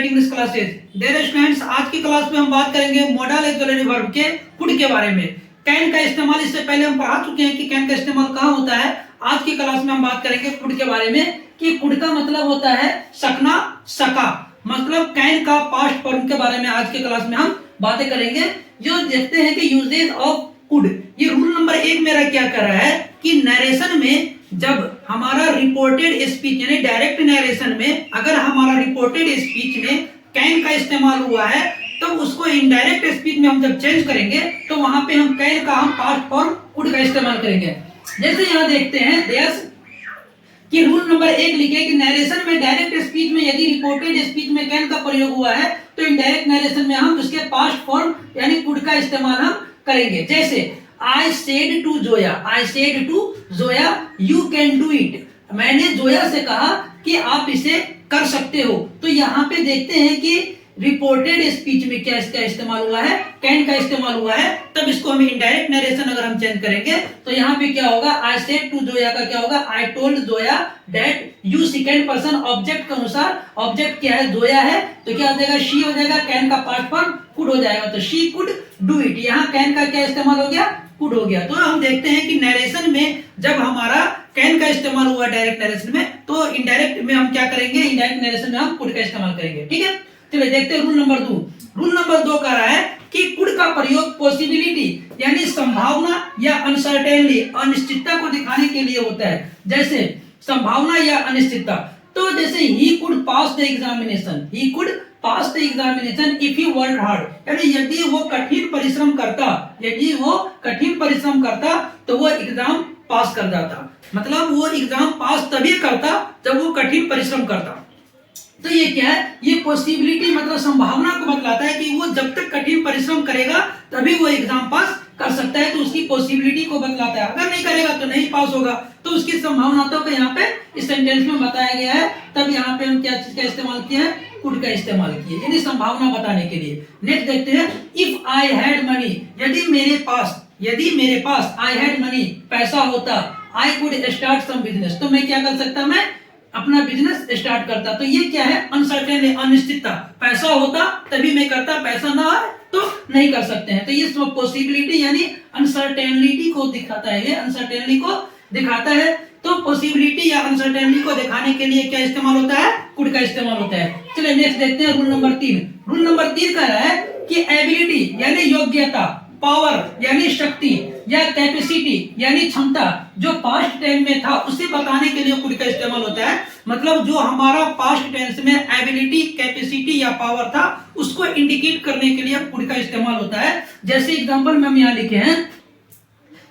Study English classes. Dear students, आज की class में हम बात करेंगे मॉडल ऑक्सिलरी वर्ब के कुड के बारे में। कैन का इस्तेमाल इससे पहले हम पढ़ा चुके हैं कि कैन का इस्तेमाल कहाँ होता है। आज की क्लास में हम बात करेंगे कुड के बारे में कि कुड का मतलब होता है सकना, सका, मतलब कैन का पास्ट फॉर्म के बारे में आज की क्लास में हम बातें करेंगे। जो देखते हैं कि यूजेज ऑफ कुड, ये रूल नंबर 1 मेरा क्या कर रहा है कि नरेशन में जब हमारा रिपोर्टेड स्पीच यानी डायरेक्ट नरेशन में अगर हमारा रिपोर्टेड स्पीच में कैन का इस्तेमाल हुआ है तो उसको इनडायरेक्ट स्पीच में हम जब चेंज करेंगे तो वहां पे हम कैन का हम पास्ट फॉर्म कुड का इस्तेमाल करेंगे। जैसे यहाँ देखते हैं देश कि रूल नंबर 1 लिखे कि नरेशन में डायरेक्ट स्पीच में यदि रिपोर्टेड स्पीच में कैन का प्रयोग हुआ है तो इनडायरेक्ट नरेशन में हम उसके पास्ट फॉर्म यानी कुड का इस्तेमाल हम करेंगे। जैसे I said to Zoya, I said to Zoya, you can do it. मैंने जोया से कहा कि आप इसे कर सकते हो। तो यहाँ पे देखते हैं कि रिपोर्टेड स्पीच में क्या इसका इस्तेमाल हुआ है, कैन का इस्तेमाल हुआ है। तब इसको हम इनडायरेक्ट नरेशन अगर हम चेंज करेंगे तो यहाँ पे क्या होगा, I said to Zoya का क्या होगा, I told Zoya that you second person object के अनुसार ऑब्जेक्ट क्या है, जोया है, तो क्या हो जाएगा, शी हो जाएगा, कैन का पास्ट फॉर्म कुड हो जाएगा, तो शी कुड डू इट। यहाँ कैन का क्या इस्तेमाल हो गया, कुड हो गया। तो हम देखते हैं कि नरेशन में जब हमारा कैन का इस्तेमाल हुआ डायरेक्ट नरेशन में तो इनडायरेक्ट में हम क्या करेंगे, इनडायरेक्ट नरेशन में हम कुड का इस्तेमाल करेंगे। ठीक है, चलिए देखते हैं रूल नंबर 2। रूल नंबर 2 कह रहा है कि कुड का प्रयोग पॉसिबिलिटी यानी संभावना या अनसर्टेनली अनिश्चितता को दिखाने के लिए होता है। जैसे संभावना या अनिश्चितता, तो जैसे he could pass the examination, he could pass the examination if he work hard, यानी यदि वो कठिन परिश्रम करता, यदि वो कठिन परिश्रम करता तो वो एग्जाम पास कर जाता। मतलब वो एग्जाम पास तभी करता जब वो कठिन परिश्रम करता। तो ये क्या है, ये पॉसिबिलिटी मतलब संभावना को बतलाता है कि वो जब तक कठिन परिश्रम करेगा तभी वो एग्जाम पास कर सकता है, तो उसकी पॉसिबिलिटी को बतलाता है। अगर नहीं करेगा तो नहीं पास होगा, तो उसकी संभावना तो यहाँ पे इस सेंटेंस में बताया गया है। तब यहाँ पे हम क्या चीज का इस्तेमाल किया है, कुड का इस्तेमाल किया, यानी संभावना बताने के लिए। नेक्स्ट देखते हैं, इफ आई हैड मनी, यदि मेरे पास आई हैड मनी पैसा होता, I could start some business, तो मैं क्या कर सकता, मैं अपना बिजनेस स्टार्ट करता। तो ये क्या है, अनसर्टेन, अनिश्चितता। पैसा होता तभी मैं करता, पैसा ना आए तो नहीं कर सकते हैं। तो ये पॉसिबिलिटी यानी अनसर्टेनिटी को दिखाता है, ये अनसर्टेनिटी को दिखाता है। तो पॉसिबिलिटी या अनसर्टेनिटी को दिखाने के लिए क्या इस्तेमाल होता है, कुड का इस्तेमाल होता है। चलिए नेक्स्ट देखते हैं रूल नंबर 3। रूल नंबर 3 कह रहा है कि एबिलिटी यानी योग्यता, पावर यानी शक्ति या कैपेसिटी यानी क्षमता जो पास्ट टेंस में था उसे बताने के लिए कुड का इस्तेमाल होता है। मतलब जो हमारा पास्ट टेंस में एबिलिटी, कैपेसिटी या पावर था उसको इंडिकेट करने के लिए कुड का इस्तेमाल होता है। जैसे एग्जांपल में हम यहाँ लिखे हैं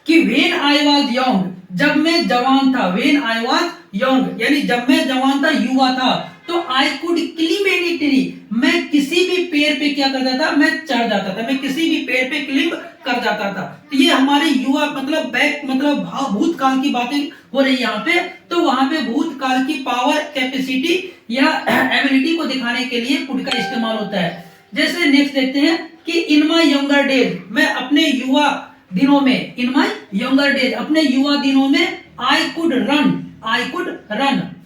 कि व्हेन आई वाज यंग, जब मैं जवान था, व्हेन आई वाज यंग यानी जब मैं जवान था, युवा था, तो I could climb any tree, मैं किसी भी पेड़ पे क्या कर जाता, मैं चढ़ जाता था, मैं किसी भी पेड़ पे क्लिम कर जाता था। तो ये हमारे युवा मतलब बैक मतलब भूतकाल की बातें हो रही है यहाँ पे। तो वहां पे भूतकाल की पावर, कैपेसिटी या एबिलिटी को दिखाने के लिए कुड का इस्तेमाल होता है। जैसे नेक्स्ट देखते हैं कि इन माई यंगर डेज, मैं अपने युवा दिनों में, इन माई यंगर डेज अपने युवा दिनों में, I could run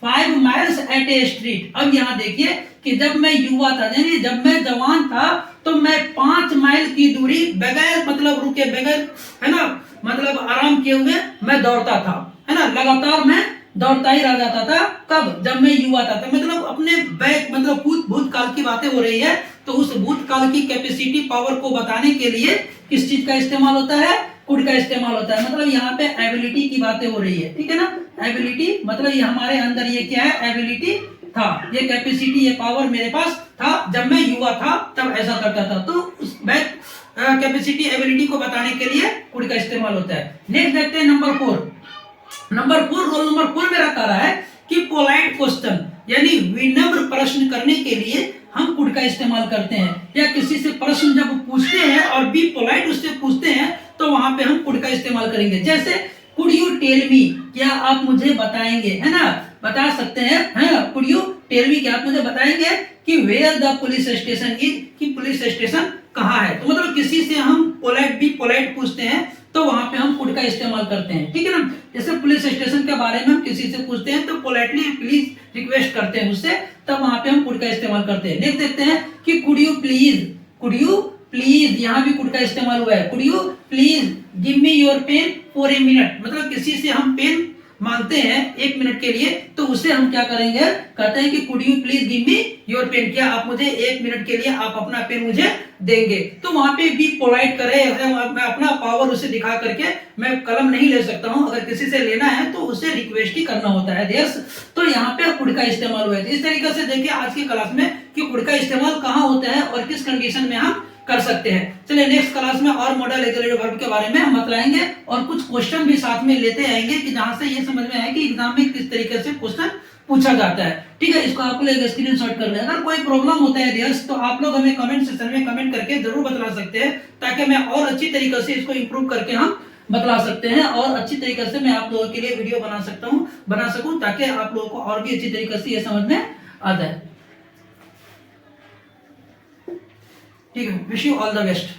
5 miles at a street. अब यहाँ देखिए कि जब मैं युवा था यानी जब मैं जवान था तो मैं 5 माइल की दूरी बगैर मतलब रुके, बगैर है ना मतलब आराम किए हुए मैं दौड़ता था, है ना, लगातार मैं दौड़ता ही रह जाता था। कब, जब मैं युवा था। तो मतलब अपने बैक मतलब भूतकाल की बातें हो रही है, तो उस भूतकाल की कैपेसिटी, पावर को बताने के लिए किस चीज का इस्तेमाल होता है, कुड का इस्तेमाल होता है। मतलब यहाँ पे एबिलिटी की बातें हो रही है, ठीक है ना। एबिलिटी मतलब ये हमारे अंदर ये क्या है, एबिलिटी था, ये कैपेसिटी, ये पावर मेरे पास था जब मैं युवा था तब ऐसा करता था। तो उस बैक कैपेसिटी, एबिलिटी को बताने के लिए कुड का इस्तेमाल होता है। नेक्स्ट देखते हैं नंबर 4। रोल नंबर 4 मेरा कह रहा है कि पोलाइट क्वेश्चन यानी विनम्र प्रश्न करने के लिए हम कुड का इस्तेमाल करते हैं। या किसी से प्रश्न जब पूछते हैं और बी पोलाइट उससे पूछते हैं तो वहां पे हम कुड का इस्तेमाल करेंगे। जैसे कुड यू टेल मी, क्या आप मुझे बताएंगे, है ना, बता सकते हैं, है ना, कुड यू टेल मी, क्या आप मुझे बताएंगे कि where the police station is, कि पुलिस स्टेशन कहाँ है। तो मतलब किसी से हम पोलाइट पूछते हैं तो वहां पे हम कुड का इस्तेमाल करते हैं, ठीक है ना। जैसे पुलिस स्टेशन के बारे में हम किसी से पूछते हैं तो पोलाइटली प्लीज रिक्वेस्ट करते हैं उससे, तब वहां पे हम कुड का इस्तेमाल करते हैं। नेक्स्ट देखते हैं कि कुड यू प्लीज, यहाँ भी कुड का इस्तेमाल हुआ है। Could you please give me your pen for a minute, मतलब किसी से हम पेन मांगते हैं 1 मिनट के लिए, तो उसे हम क्या करेंगे, कहते हैं कि could you please give me your pen, क्या आप मुझे 1 मिनट के लिए आप अपना पेन मुझे देंगे। तो वहां पे बी पोलाइट करे, मैं अपना पावर उसे दिखा करके मैं कलम नहीं ले सकता हूं, अगर किसी से लेना है तो उसे रिक्वेस्ट ही करना होता है देयर्स। तो यहाँ पे कुड का इस्तेमाल हुआ है। इस तरीके से देखिए आज की क्लास में कि कुड का इस्तेमाल कहाँ होता है और किस कंडीशन में हम कर सकते हैं। चलिए नेक्स्ट क्लास में और मॉडल एक्सिलरेटिव वर्ब के बारे में हम बतलाएंगे और कुछ क्वेश्चन भी साथ में लेते आएंगे कि जहां से ये समझ में आए कि एग्जाम में किस तरीके से क्वेश्चन पूछा जाता है, ठीक है। इसको आप लोग एक स्क्रीनशॉट कर लें। अगर कोई प्रॉब्लम होता है डियर्स तो आप लोग हमें कमेंट सेक्शन में कमेंट करके जरूर बतला सकते हैं, ताकि मैं और अच्छी तरीके से इसको इंप्रूव करके हम बतला सकते हैं और अच्छी तरीके से मैं आप लोगों के लिए वीडियो बना सकूं ताकि आप लोगों को और भी अच्छी तरीके से ये समझ में आ जाए, ठीक है। Wish you all the best.